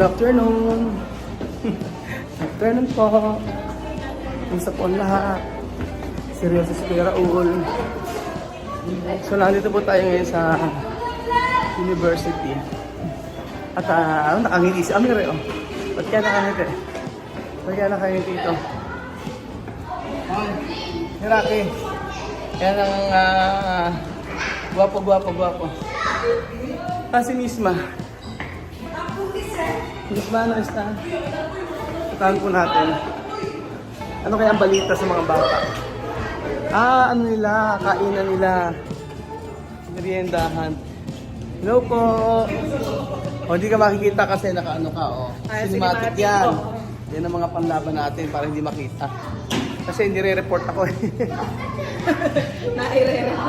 afternoon. Good afternoon po. Kumusta po ang lahat? Seryoso si Kuya Raul. So nandito po tayo ngayon sa university. At nakangiti si Amir eh. Ba't kaya nakangiti? Ba't kaya nakangiti ito? Hiraki. Yan ang guwapo. Si Misma. Misma, ano isa? Tutahan po natin. Ano kaya ang balita sa mga bata? Ano nila? Kainan nila. Meriendahan. Hello po. O, hindi ka makikita kasi nakaano ka, o. Cinematic yan. Yan ang mga panlaban natin para hindi makita. Kasi hindi re-report ako eh.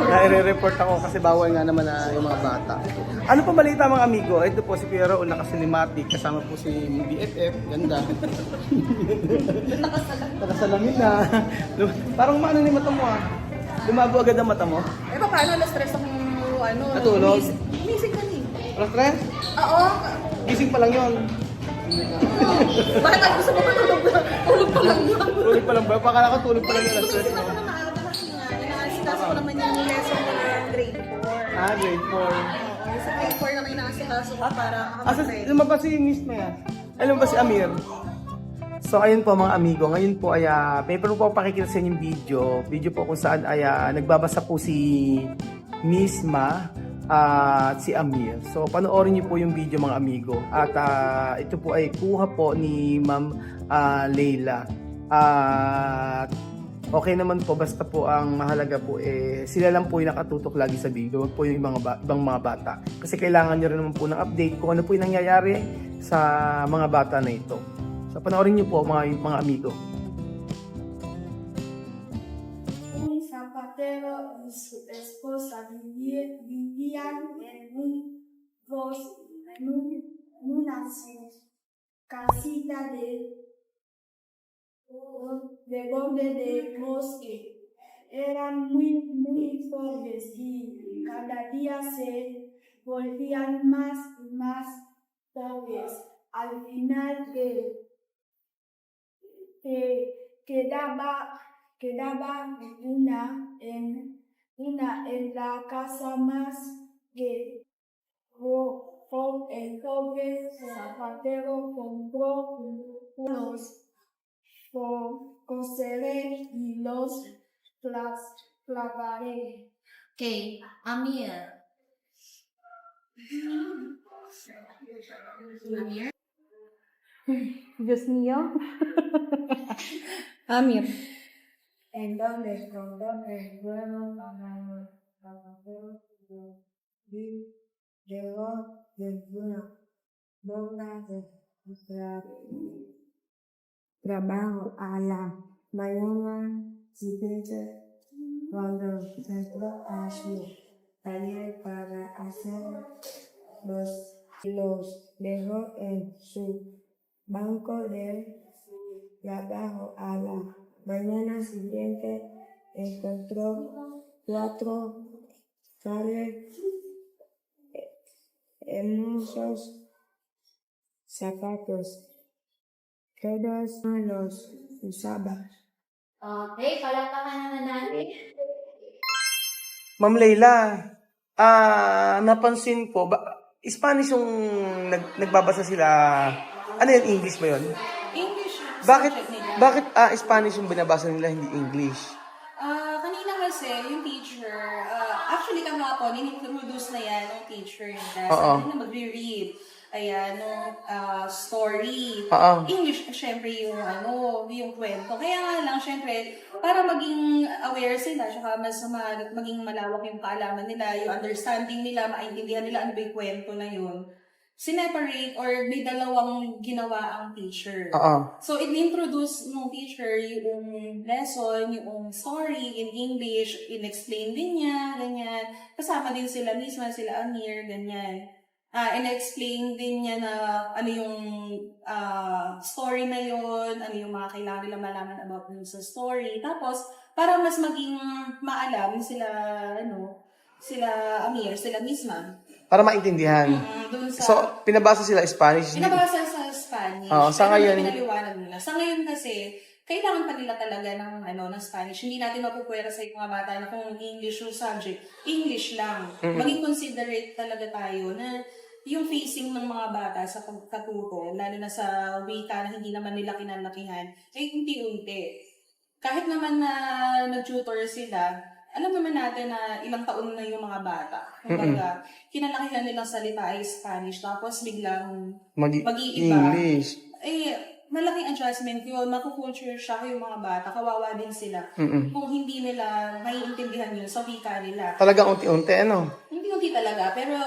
Naire-report ako kasi bawal nga naman na yung mga bata. Ano pa balita mga amigo? Ito po si Kuya Raul, naka-cinematic. Kasama po si BFF. Ganda. Nakasalamin na. Parang maano na yung mata mo ah. Lumabo agad ang mata mo. Eh, paano? Na-stress akong natulog? Umisig ka ni. Alas stress? Oo. Gising pa lang yun. Bakit gusto mo matulog na? Tulog pa lang yun. Tulog pa lang ba? Pakala ka tulog pa lang yun. Gumising ako na maaga kasi nga. Inaasikaso ko naman yung lesson ko ng grade 4. Grade 4. Oo. Sa grade 4 naman inaasikaso ko para makapag-grade. Lumabas si Miss Maya. Alam ba si Amir? So ayun po mga amigo, ngayon po ay may po pakikita sa inyong video po kung saan ay nagbabasa po si Misma at si Amir. So panoorin niyo po yung video mga amigo. At ito po ay kuha po ni Ma'am Leila. At okay naman po, basta po ang mahalaga po sila lang po yung nakatutok lagi sa video, wag po yung ibang mga bata. Kasi kailangan niyo rin naman po ng update kung ano po yung nangyayari sa mga bata na ito. So panoorin niyo po mga amigo. Un zapatero y su esposa vivían en una casita de borde de bosque. Eran muy pobres y cada día se volvían más y más pobres. Al final quedaba una en la casa más que el joven zapatero compró los coseré y los clavaré. Okay, Amir. Amir? Dios mío. Amir. En donde compró el vuelo para los zapateros llegó desde una bomba de trabajo a la mañana siguiente cuando entró a su taller para hacer los dejó en su banco de trabajo. A la mañana siguiente encontró 4 pares hermosos zapatos. Todos los usaba. Okay, palakpakan naman natin. Ma'am Leila, napansin ko, Spanish yung nagbabasa sila. Ano yun, English ba yun? English. Bakit Spanish yung binabasa nila, hindi English? Kanina kasi, yung teacher, actually kahapon, in-introduce na yan ng teacher yung class. Ano na magre-read. Ayan, nung story. English, syempre, yung kwento. Kaya nga lang, syempre, para maging aware sila, tsaka maging malawak yung kaalaman nila, yung understanding nila, maintindihan nila ano ba yung kwento na yun. Sineparate or may dalawang ginawa ang teacher. So, in-introduce ng teacher yung lesson, yung story in English, in-explain din niya, ganyan. Kasama din sila misma, sila Amir, ganyan. In-explain din niya na ano yung story na yun, ano yung mga kailangan nila malaman about dun sa story. Tapos, para mas maging maalam sila Amir, sila misma. Para maintindihan. Dun sa... So, pinabasa sila Spanish. Pinabasa sa Spanish. Oo, sa Pero ngayon- pinaliwanag nila. Sa ngayon kasi, kailangan pa nila talaga ng Spanish. Hindi natin mapupwera sa mga bata na kung English yung subject, English lang. Maging considerate talaga tayo na yung facing ng mga bata sa pagkatuto, lalo na sa wika na hindi naman nila kinalakihan, ay unti-unti. Kahit naman na nag-tutor sila, alam naman natin na ilang taon na yung mga bata. Kumbaga, kinalakihan nilang salita ay Spanish, tapos biglang mag-iiba. English. Malaking adjustment yun, makukulture shock yung mga bata, kawawa din sila. Kung hindi nila maiintindihan yun sa wika nila. Talagang unti-unti, ano? Hindi talaga, pero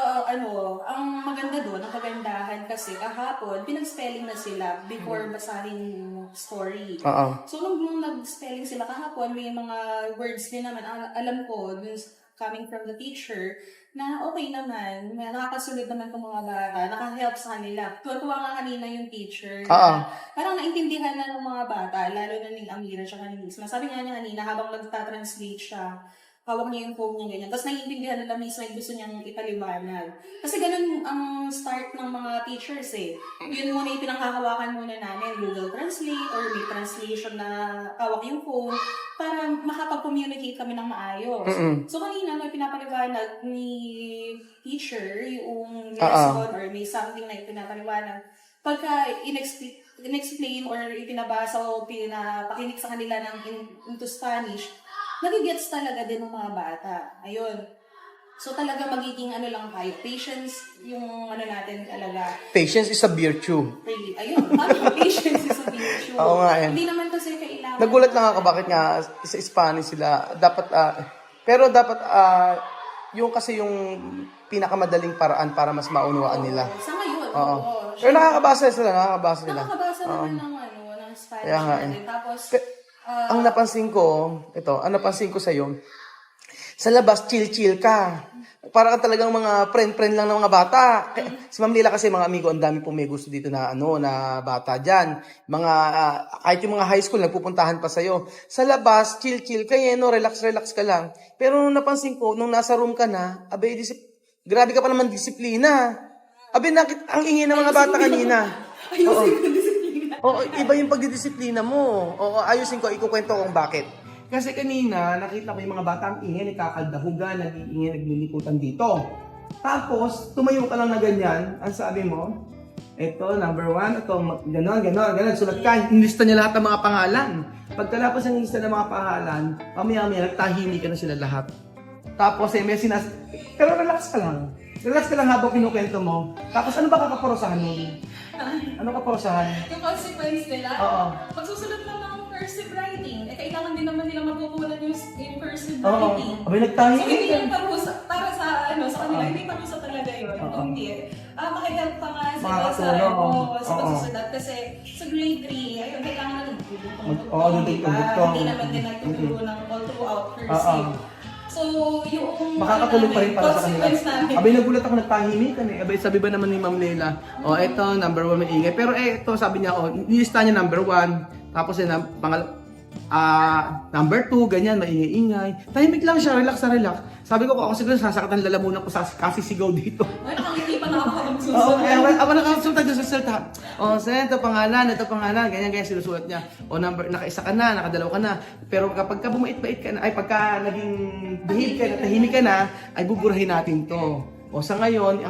ang maganda doon, ang kagandahan kasi kahapon, pinag-spelling na sila before basahin yung story. So, nung nag-spelling sila kahapon, may mga words din naman, alam ko, dun coming from the teacher, na okay naman, nakakasunod naman itong mga bata, nakahelp sa kanila. Tuwa nga kanina yung teacher, na parang naintindihan na ng mga bata, lalo na ni Amira at ni Nisma. Sabi nga niya kanina, habang nagtatranslate siya, hawak niya yung phone niya ganyan. Tapos naiintindihan nila mismo yung gusto niyang ipaliwanag. Kasi ganun ang start ng mga teachers eh. Yun muna yung pinanghahawakan muna namin, Google Translate or may translation na hawak yung phone para makapag-communicate kami ng maayos. So kanina may pinapaliwanag ni teacher yung lesson or may something na ipinapaliwanag. Pagka in-explain or ipinabasa o pinapakinig sa kanila ng into Spanish, nagigets talaga din ng mga bata. Ayun. So talaga magiging lang tayo. Patience yung natin talaga. Patience is a virtue. Really. Ayun. Patience is a virtue. Oo nga yan. Hindi naman kasi kailangan. Nagulat lang ako bakit nga sa Spanish sila. Dapat, pero dapat, yung kasi yung pinakamadaling paraan para mas maunawaan nila. Sa ngayon. Oo. Pero Siyempre, nakakabasa sila. Nakakabasa naman ng Spanish. Kaya nga, natin. Tapos, ang napansin ko sa'yo, sa labas, chill-chill ka. Para ka talagang mga friend-friend lang ng mga bata. Si Ma'am Lila kasi mga amigo, ang dami pong may gusto dito na na bata dyan. Mga, kahit yung mga high school, nagpupuntahan pa sa'yo. Sa labas, chill-chill ka, relax-relax ka lang. Pero nung napansin ko, nung nasa room ka na, grabe ka pa naman disiplina. Ang ingay ng mga bata kanina. ayusin ko disiplina. Oo, iba yung pagdidisiplina mo. Oo, ayusin ko, ikukwento ko kung bakit. Kasi kanina, nakita ko yung mga bata ang ingay, nagkakaldahugan, nag-iingay, nagliliputan dito. Tapos, tumayo ka lang na ganyan, ang sabi mo, ito, number 1, ito, ganon, sulat ka. Inlista niya lahat ng mga pangalan. Pagkalapos ng lista ng mga pangalan, mamaya-maya, nagtahimik ka na sila lahat. Tapos, may pero relax ka lang. Relax ka lang habang kinukwento mo. Tapos, ano ba kakaparosahan mo? Ano kaparosahan? Yung consequence nila, Oo. pagsusulat lang ng cursive writing, kailangan din naman nila matutunan yung cursive Oo. writing. Abay, So, nagtahimik hindi ka. yung parusa, para sa kanila, hindi parusa talaga yun. Hindi. Makihelp pa nga sila sa pagsusulat. Kasi sa grade 3, ayun, kailangan na nagtutugtog. Hindi naman din nagtuturo ng all throughout cursive. So, yung Makakatulong pa rin para sa kanila. consequence namin. Abay, nagulat ako, nagtahimik ka eh. Abay, sabi ba naman ni Ma'am Leila, eto, number 1 maingay. Pero eto, sabi niya, nilista niya number 1. Tapos yun, number 2, ganyan, maingay-ingay. Tahimik lang siya, relax na relax. Sabi ko, ako siguro sasakatan lalamunan ko kasi sigaw dito. Ay, nakangiti pa na ako habang Oo, susunod. kaya ako nakasulat doon sa salta. Ito pangalan, ganyan, sinusulat niya. Nakaisa ka na, nakadalaw ka na. Pero kapag ka bumait-bait ka na, pagka naging behave ka na, tahimik ka na, ay buburahin natin to. Sa ngayon,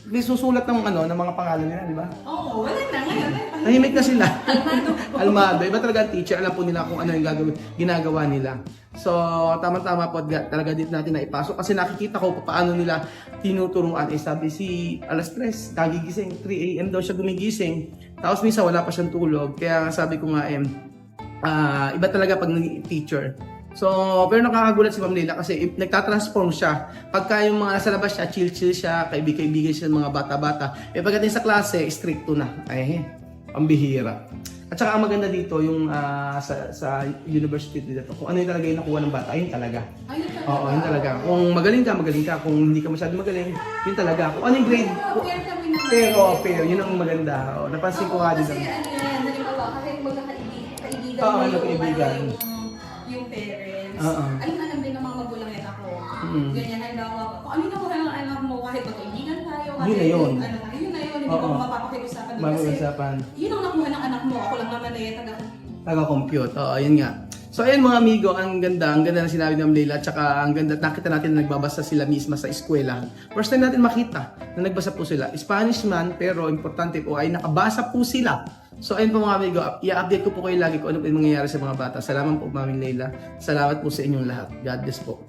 may susulat ng mga pangalan nila, di ba? Oo, wala na ngayon. Tahimik na sila. Almado po. Almado. Iba talaga ang teacher. Alam po nila kung ano yung ginagawa nila. So, tama-tama po talaga dito natin na ipasok. Kasi nakikita ko paano nila tinuturuan. Sabi alas 3, nagigising. 3 a.m. daw siya gumigising. Tapos minsan wala pa siyang tulog. Kaya sabi ko nga, iba talaga pag naging teacher. So, pero nakakagulat si Ma'am Leila kasi nagtatransform siya. Pagka yung mga nasa labas siya, chill siya, kaibigan siya ng mga bata-bata. Pagdating sa klase, stricto na. Ang bihira. At saka ang maganda dito, yung sa university dito, kung ano yung talaga yung nakuha ng bata, yun talaga. Ayun talaga. Oo, yun talaga. Kung magaling ka. Kung hindi ka masyado magaling, yun talaga. Kung ano yung grade, Fair kami naman. fair, yun ang maganda. Napansin ko nga din. Kasi halimbawa, kahit magkakaibigan Oo, mo magkaibigan. yung parents, Oo. alam din ng mga magulang yan ako. Ganyan, halimbawa, kung ano na ko ng anak mo, kahit magkaibigan Yun na yun. Yun na yun, hindi Oo. ko mapapakiusapan doon. Kasi Mag-uusapan. yun ang nakuha ng anak mo. Ako lang naman Taga-compute. Oo, yun nga. So ayun mga amigo, ang ganda ng sinabi ng Leila, tsaka ang ganda, nakita natin na nagbabasa sila misma sa eskwela. First time natin makita na nagbasa po sila. Spanish man, pero importante po ay nakabasa po sila. So ayun po mga amigo, i-update ko po kayo lagi kung ano po yung mangyayari sa mga bata. Salamat po Mami Leila. Salamat po sa inyong lahat. God bless po.